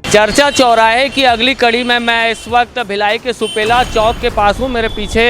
चर्चा चौराहे की अगली कड़ी में मैं इस वक्त भिलाई के सुपेला चौक के पास हूँ। मेरे पीछे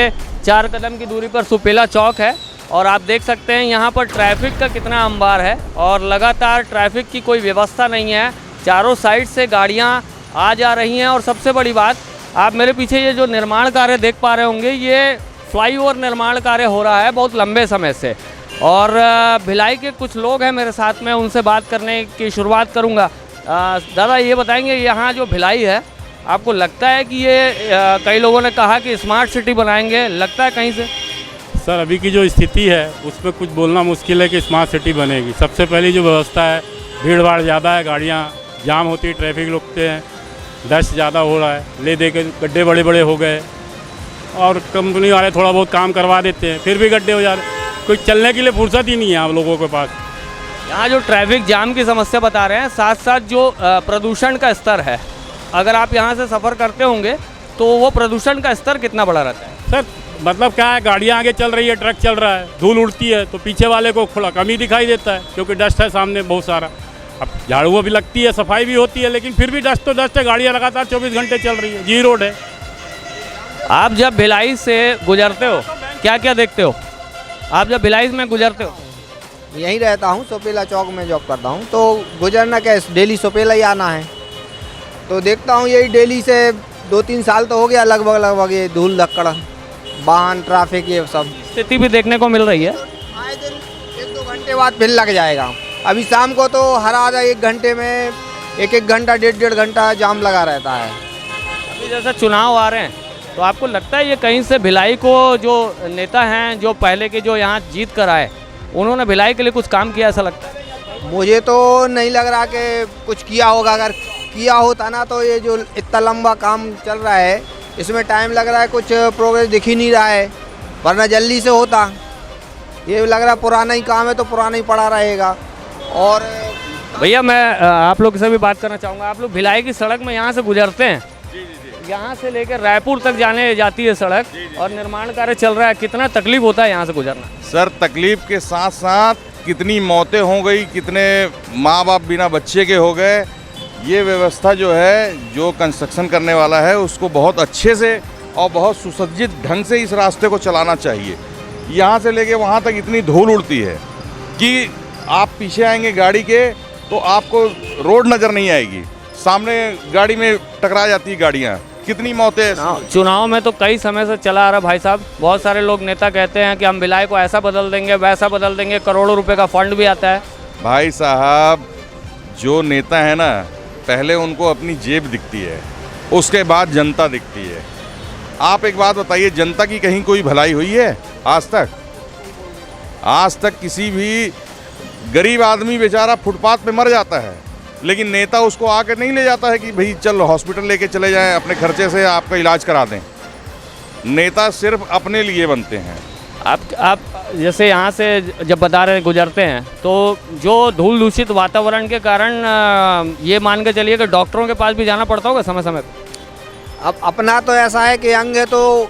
4 कदम की दूरी पर सुपेला चौक है और आप देख सकते हैं यहाँ पर ट्रैफिक का कितना अंबार है और लगातार ट्रैफिक की कोई व्यवस्था नहीं है। चारों साइड से गाड़ियाँ आ जा रही हैं और सबसे बड़ी बात, आप मेरे पीछे ये जो निर्माण कार्य देख पा रहे होंगे, ये फ्लाईओवर निर्माण कार्य हो रहा है बहुत लंबे समय से। और भिलाई के कुछ लोग हैं मेरे साथ में, उनसे बात करने की शुरुआत करूँगा। दादा ये बताएंगे, यहाँ जो भिलाई है, आपको लगता है कि ये कई लोगों ने कहा कि स्मार्ट सिटी बनाएंगे, लगता है कहीं से? सर अभी की जो स्थिति है उस पर कुछ बोलना मुश्किल है कि स्मार्ट सिटी बनेगी। सबसे पहली जो व्यवस्था है, भीड़ भाड़ ज़्यादा है, गाड़ियाँ जाम होती है, ट्रैफिक रुकते हैं, डस्ट ज़्यादा हो रहा है, ले दे के गड्ढे बड़े बड़े हो गए और कंपनी वाले थोड़ा बहुत काम करवा देते हैं, फिर भी गड्ढे हो जा रहे हैं। कोई चलने के लिए फुर्सत ही नहीं है आप लोगों के पास। यहाँ जो ट्रैफिक जाम की समस्या बता रहे हैं, साथ साथ जो प्रदूषण का स्तर है, अगर आप यहाँ से सफ़र करते होंगे तो वो प्रदूषण का स्तर कितना बड़ा रहता है? सर मतलब क्या है, गाड़ियाँ आगे चल रही है, ट्रक चल रहा है, धूल उड़ती है तो पीछे वाले को थोड़ा कम ही दिखाई देता है क्योंकि डस्ट है सामने बहुत सारा। अब झाड़ुओं भी लगती है, सफाई भी होती है, लेकिन फिर भी डस्ट तो डस्ट है। गाड़ियाँ लगातार 24 घंटे चल रही है, जी रोड है। आप जब भिलाई से गुजरते हो क्या क्या देखते हो? आप जब भिलाई में गुजरते हो? यहीं रहता हूँ, सुपेला चौक में जॉब करता हूँ, तो गुजरना क्या, डेली सुपेला ही आना है, तो देखता हूँ यही डेली से 2-3 साल तो हो गया लगभग ये धूल धक्कड़, वाहन, ट्रैफिक, ये सब स्थिति भी देखने को मिल रही है। आए दिन 1-2 घंटे बाद फिर लग जाएगा। अभी शाम को तो हर आधा 1 घंटे में 1-1 घंटा, 1.5 घंटा जाम लगा रहता है। अभी जैसे चुनाव आ रहे हैं तो आपको लगता है ये कहीं से भिलाई को, जो नेता हैं जो पहले के जो यहाँ जीत कर आए, उन्होंने भिलाई के लिए कुछ काम किया, ऐसा लगता है? मुझे तो नहीं लग रहा कि कुछ किया होगा। अगर किया होता ना तो ये जो इतना लंबा काम चल रहा है इसमें टाइम लग रहा है, कुछ प्रोग्रेस दिख ही नहीं रहा है, वरना जल्दी से होता। ये लग रहा है पुराना ही काम है तो पुराना ही पड़ा रहेगा। और भैया मैं आप लोग से भी बात करना चाहूँगा। आप लोग भिलाई की सड़क में यहाँ से गुजरते हैं? यहाँ से लेकर रायपुर तक जाती है सड़क और निर्माण कार्य चल रहा है, कितना तकलीफ होता है यहाँ से गुजरना? सर तकलीफ के साथ साथ कितनी मौतें हो गई, कितने माँ बाप बिना बच्चे के हो गए। ये व्यवस्था जो है, जो कंस्ट्रक्शन करने वाला है उसको बहुत अच्छे से और बहुत सुसज्जित ढंग से इस रास्ते को चलाना चाहिए। यहाँ से लेके वहाँ तक इतनी धूल उड़ती है कि आप पीछे आएंगे गाड़ी के तो आपको रोड नज़र नहीं आएगी, सामने गाड़ी में टकरा जाती है गाड़ियाँ, कितनी मौतें। चुनाव में तो कई समय से चला आ रहा भाई साहब, बहुत सारे लोग नेता कहते हैं कि हम भिलाई को ऐसा बदल देंगे, वैसा बदल देंगे, करोड़ों रुपए का फंड भी आता है। भाई साहब जो नेता है ना, पहले उनको अपनी जेब दिखती है, उसके बाद जनता दिखती है। आप एक बात बताइए, जनता की कहीं कोई भलाई हुई है आज तक? आज तक किसी भी गरीब आदमी बेचारा फुटपाथ पे मर जाता है, लेकिन नेता उसको आकर नहीं ले जाता है कि भाई चल हॉस्पिटल लेके चले जाएं, अपने खर्चे से आपका इलाज करा दें। नेता सिर्फ अपने लिए बनते हैं। आप जैसे यहाँ से जब बता रहे गुजरते हैं तो जो धूल दूषित वातावरण के कारण ये मान के चलिए कि डॉक्टरों के पास भी जाना पड़ता होगा समय समय पर? अब अपना तो ऐसा है कि अंग है तो,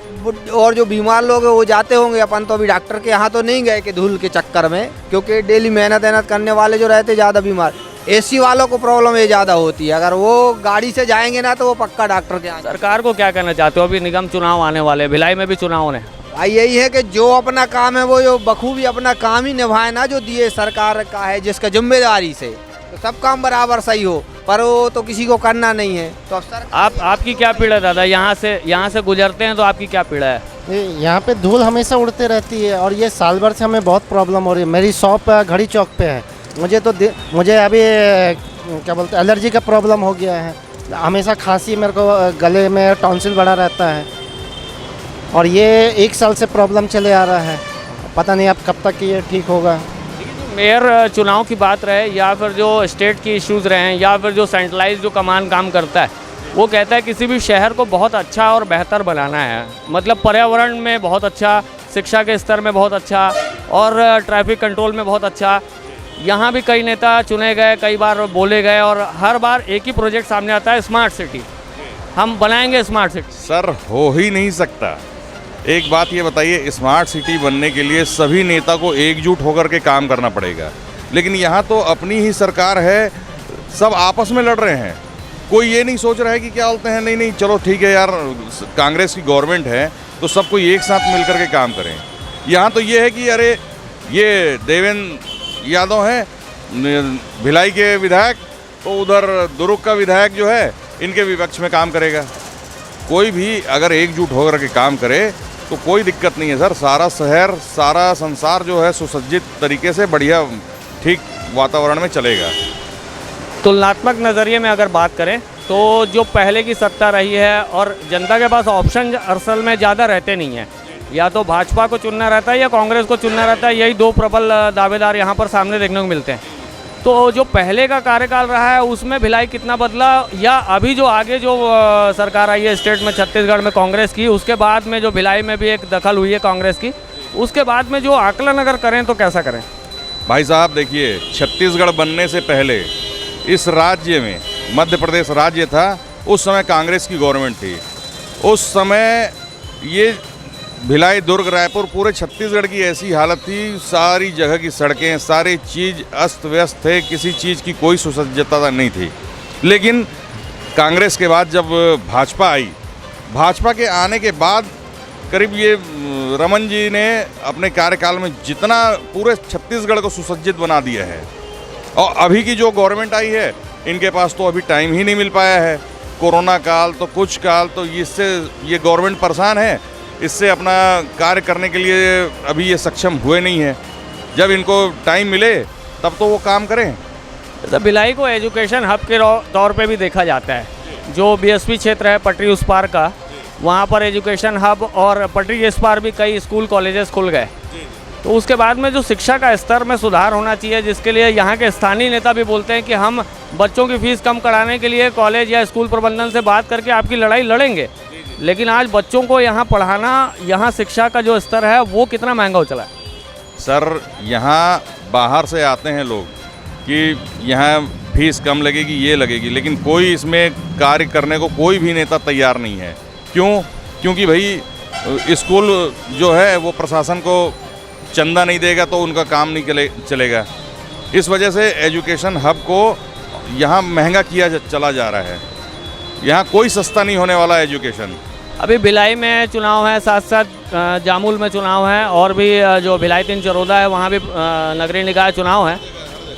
और जो बीमार लोग हैं वो जाते होंगे, अपन तो अभी डॉक्टर के यहाँ तो नहीं गए कि धूल के चक्कर में, क्योंकि डेली मेहनत करने वाले जो रहते ज़्यादा बीमार, एसी वालों को प्रॉब्लम ये ज़्यादा होती है। अगर वो गाड़ी से जाएंगे ना तो वो पक्का डॉक्टर के यहाँ। सरकार को क्या कहना चाहते हो? अभी निगम चुनाव आने वाले, भिलाई में भी चुनाव होने। भाई यही है कि जो अपना काम है वो जो बखूबी अपना काम ही निभाए ना, जो दिए सरकार का है जिसका जिम्मेदारी से, तो सब काम बराबर सही हो, पर वो तो किसी को करना नहीं है। तो अब आपकी क्या पीड़ा है दादा? यहाँ से गुजरते हैं तो आपकी क्या पीड़ा है? यहाँ पे धूल हमेशा उड़ते रहती है और ये साल भर से हमें बहुत प्रॉब्लम हो रही है। मेरी शॉप घड़ी चौक पे है, मुझे अभी क्या बोलते हैं, एलर्जी का प्रॉब्लम हो गया है। हमेशा खांसी, मेरे को गले में टॉन्सिल बढ़ा रहता है और ये 1 साल से प्रॉब्लम चले आ रहा है। पता नहीं अब कब तक ये ठीक होगा। मेयर चुनाव की बात रहे या फिर जो स्टेट की इश्यूज़ रहे हैं या फिर जो सेंट्रलाइज जो कमान काम करता है, वो कहता है किसी भी शहर को बहुत अच्छा और बेहतर बनाना है, मतलब पर्यावरण में बहुत अच्छा, शिक्षा के स्तर में बहुत अच्छा और ट्रैफिक कंट्रोल में बहुत अच्छा। यहाँ भी कई नेता चुने गए, कई बार बोले गए और हर बार एक ही प्रोजेक्ट सामने आता है, स्मार्ट सिटी, हम बनाएंगे स्मार्ट सिटी। सर हो ही नहीं सकता। एक बात ये बताइए, स्मार्ट सिटी बनने के लिए सभी नेता को एकजुट होकर के काम करना पड़ेगा, लेकिन यहाँ तो अपनी ही सरकार है, सब आपस में लड़ रहे हैं। कोई ये नहीं सोच रहा है कि क्या बोलते हैं, नहीं नहीं चलो ठीक है यार, कांग्रेस की गवर्नमेंट है तो सब कोई एक साथ मिल करके काम करें। यहाँ तो ये है कि अरे ये देवेंद्र यादव हैं भिलाई के विधायक, तो उधर दुर्ग का विधायक जो है इनके विपक्ष में काम करेगा। कोई भी अगर एकजुट होकर के काम करे तो कोई दिक्कत नहीं है सर। सारा शहर, सारा संसार जो है सुसज्जित तरीके से बढ़िया ठीक वातावरण में चलेगा। तुलनात्मक नज़रिए में अगर बात करें तो जो पहले की सत्ता रही है और जनता के पास ऑप्शन असल में ज़्यादा रहते नहीं हैं, या तो भाजपा को चुनना रहता है या कांग्रेस को चुनना रहता है, यही दो प्रबल दावेदार यहाँ पर सामने देखने को मिलते हैं। तो जो पहले का कार्यकाल रहा है उसमें भिलाई कितना बदला, या अभी जो आगे जो सरकार आई है स्टेट में छत्तीसगढ़ में कांग्रेस की, उसके बाद में जो भिलाई में भी एक दखल हुई है कांग्रेस की, उसके बाद में जो आकलन अगर करें तो कैसा करें? भाई साहब देखिए, छत्तीसगढ़ बनने से पहले इस राज्य में मध्य प्रदेश राज्य था, उस समय कांग्रेस की गवर्नमेंट थी। उस समय ये भिलाई, दुर्ग, रायपुर, पूरे छत्तीसगढ़ की ऐसी हालत थी, सारी जगह की सड़कें, सारी चीज़ अस्त व्यस्त थे, किसी चीज़ की कोई सुसज्जता नहीं थी। लेकिन कांग्रेस के बाद जब भाजपा आई, भाजपा के आने के बाद करीब ये रमन जी ने अपने कार्यकाल में जितना पूरे छत्तीसगढ़ को सुसज्जित बना दिया है। और अभी की जो गवर्नमेंट आई है इनके पास तो अभी टाइम ही नहीं मिल पाया है। कोरोना काल तो कुछ काल तो इससे ये गवर्नमेंट परेशान है, इससे अपना कार्य करने के लिए अभी ये सक्षम हुए नहीं है। जब इनको टाइम मिले तब तो वो काम करें। तो भिलाई को एजुकेशन हब के तौर पे भी देखा जाता है। जो बीएसपी क्षेत्र है पटरी उस पार का, वहाँ पर एजुकेशन हब और पटरी इस पार भी कई स्कूल कॉलेजेस खुल गए। तो उसके बाद में जो शिक्षा का स्तर में सुधार होना चाहिए, जिसके लिए यहाँ के स्थानीय नेता भी बोलते हैं कि हम बच्चों की फ़ीस कम कराने के लिए कॉलेज या स्कूल प्रबंधन से बात करके आपकी लड़ाई लड़ेंगे। लेकिन आज बच्चों को यहाँ पढ़ाना, यहाँ शिक्षा का जो स्तर है वो कितना महंगा हो चला है? सर यहाँ बाहर से आते हैं लोग कि यहाँ फीस कम लगेगी, ये लगेगी, लेकिन कोई इसमें कार्य करने को कोई भी नेता तैयार नहीं है। क्यों? क्योंकि भाई स्कूल जो है वो प्रशासन को चंदा नहीं देगा तो उनका काम नहीं चलेगा। इस वजह से एजुकेशन हब को यहाँ महंगा किया चला जा रहा है। यहाँ कोई सस्ता नहीं होने वाला एजुकेशन। अभी भिलाई में चुनाव है, साथ साथ जामुल में चुनाव है, और भी जो भिलाई 3 चरोदा है वहाँ भी नगरीय निकाय चुनाव है।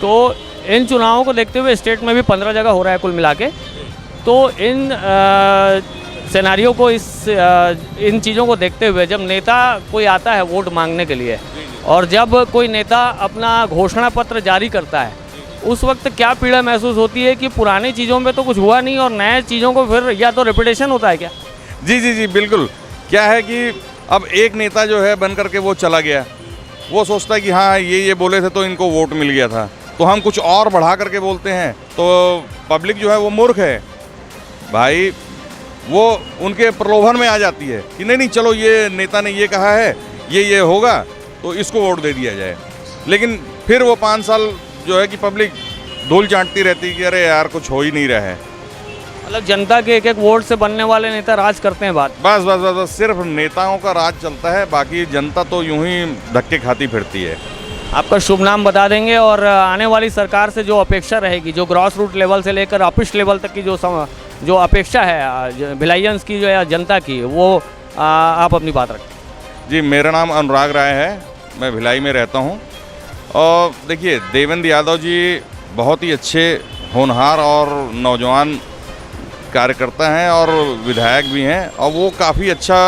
तो इन चुनावों को देखते हुए स्टेट में भी 15 जगह हो रहा है कुल मिला के। तो इन सिनेरियो को, इन चीज़ों को देखते हुए जब नेता कोई आता है वोट मांगने के लिए, और जब कोई नेता अपना घोषणा पत्र जारी करता है, उस वक्त क्या पीड़ा महसूस होती है कि पुरानी चीज़ों में तो कुछ हुआ नहीं और नए चीज़ों को फिर या तो रिपीटेशन होता है क्या? जी जी जी बिल्कुल। क्या है कि अब एक नेता जो है बन करके वो चला गया, वो सोचता है कि हाँ ये बोले थे तो इनको वोट मिल गया था, तो हम कुछ और बढ़ा करके बोलते हैं तो पब्लिक जो है वो मूर्ख है भाई। वो उनके प्रलोभन में आ जाती है कि नहीं नहीं चलो ये नेता ने ये कहा है, ये होगा तो इसको वोट दे दिया जाए। लेकिन फिर वो 5 साल जो है कि पब्लिक धूल चाटती रहती है कि अरे यार कुछ हो ही नहीं रहा है। मतलब जनता के एक एक वोट से बनने वाले नेता राज करते हैं। बस बस बस बस बस सिर्फ नेताओं का राज चलता है, बाकी जनता तो यूं ही धक्के खाती फिरती है। आपका शुभ नाम बता देंगे और आने वाली सरकार से जो अपेक्षा रहेगी, जो ग्रॉस रूट लेवल से लेकर ऑफिस लेवल तक की जो अपेक्षा है भिलाइयंस की, जो है जनता की, वो आप अपनी बात रखें। जी, मेरा नाम अनुराग राय है, मैं भिलाई में रहता हूँ। और देखिए, देवेंद्र यादव जी बहुत ही अच्छे होनहार और नौजवान कार्यकर्ता हैं और विधायक भी हैं, और वो काफ़ी अच्छा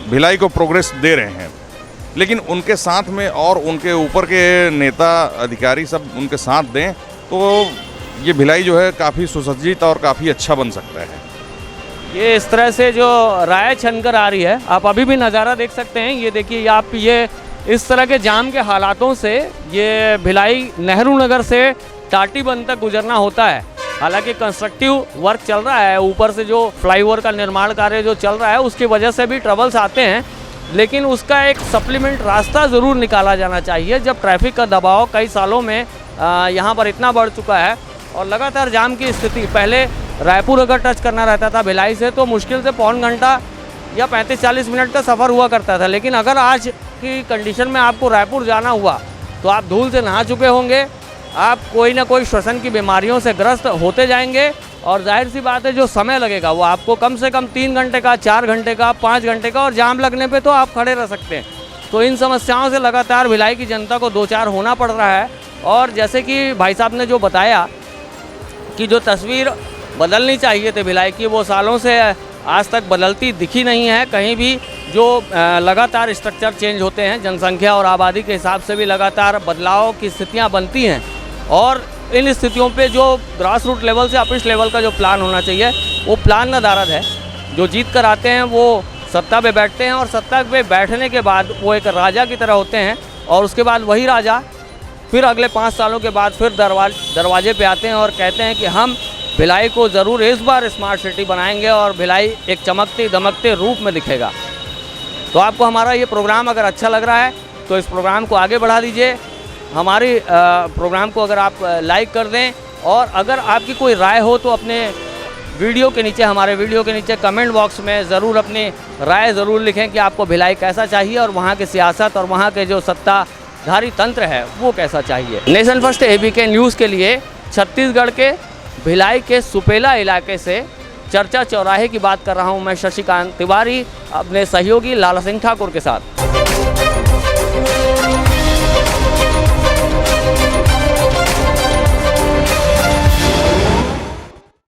भिलाई को प्रोग्रेस दे रहे हैं। लेकिन उनके साथ में और उनके ऊपर के नेता अधिकारी सब उनके साथ दें तो ये भिलाई जो है काफ़ी सुसज्जित और काफ़ी अच्छा बन सकता है। ये इस तरह से जो राय छनकर आ रही है, आप अभी भी नज़ारा देख सकते हैं। ये देखिए, आप ये इस तरह के जाम के हालातों से ये भिलाई नेहरू नगर से टाटीबंध तक गुजरना होता है। हालांकि कंस्ट्रक्टिव वर्क चल रहा है, ऊपर से जो फ्लाईओवर का निर्माण कार्य जो चल रहा है उसकी वजह से भी ट्रबल्स आते हैं, लेकिन उसका एक सप्लीमेंट रास्ता ज़रूर निकाला जाना चाहिए। जब ट्रैफिक का दबाव कई सालों में यहाँ पर इतना बढ़ चुका है और लगातार जाम की स्थिति, पहले रायपुर अगर टच करना रहता था भिलाई से तो मुश्किल से पौन घंटा या 35-40 मिनट का सफ़र हुआ करता था। लेकिन अगर आज की कंडीशन में आपको रायपुर जाना हुआ तो आप धूल से नहा चुके होंगे, आप कोई ना कोई श्वसन की बीमारियों से ग्रस्त होते जाएंगे। और जाहिर सी बात है जो समय लगेगा वो आपको कम से कम 3 घंटे का, 4 घंटे का, 5 घंटे का, और जाम लगने पे तो आप खड़े रह सकते हैं। तो इन समस्याओं से लगातार भिलाई की जनता को दो चार होना पड़ रहा है। और जैसे कि भाई साहब ने जो बताया कि जो तस्वीर बदलनी चाहिए थी भिलाई की, वो सालों से आज तक बदलती दिखी नहीं है कहीं भी। जो लगातार स्ट्रक्चर चेंज होते हैं, जनसंख्या और आबादी के हिसाब से भी लगातार बदलाव की स्थितियां बनती हैं। और इन स्थितियों पे जो ग्रास रूट लेवल से अपिश लेवल का जो प्लान होना चाहिए वो प्लान नदारद है। जो जीत कर आते हैं वो सत्ता पे बैठते हैं, और सत्ता पे बैठने के बाद वो एक राजा की तरह होते हैं, और उसके बाद वही राजा फिर अगले 5 सालों के बाद फिर दरवाजे पे आते हैं और कहते हैं कि हम भिलाई को ज़रूर इस बार स्मार्ट सिटी बनाएंगे और भिलाई एक चमकते दमकते रूप में दिखेगा। तो आपको हमारा ये प्रोग्राम अगर अच्छा लग रहा है तो इस प्रोग्राम को आगे बढ़ा दीजिए। हमारी प्रोग्राम को अगर आप लाइक कर दें, और अगर आपकी कोई राय हो तो अपने वीडियो के नीचे, हमारे वीडियो के नीचे कमेंट बॉक्स में ज़रूर अपनी राय ज़रूर लिखें कि आपको भिलाई कैसा चाहिए और वहाँ की सियासत और वहाँ के जो सत्ताधारी तंत्र है वो कैसा चाहिए। नेशन फर्स्ट ABK न्यूज़ के लिए छत्तीसगढ़ के भिलाई के सुपेला इलाके से चर्चा चौराहे की बात कर रहा हूं मैं, शशिकांत तिवारी, अपने सहयोगी लाला सिंह ठाकुर के साथ।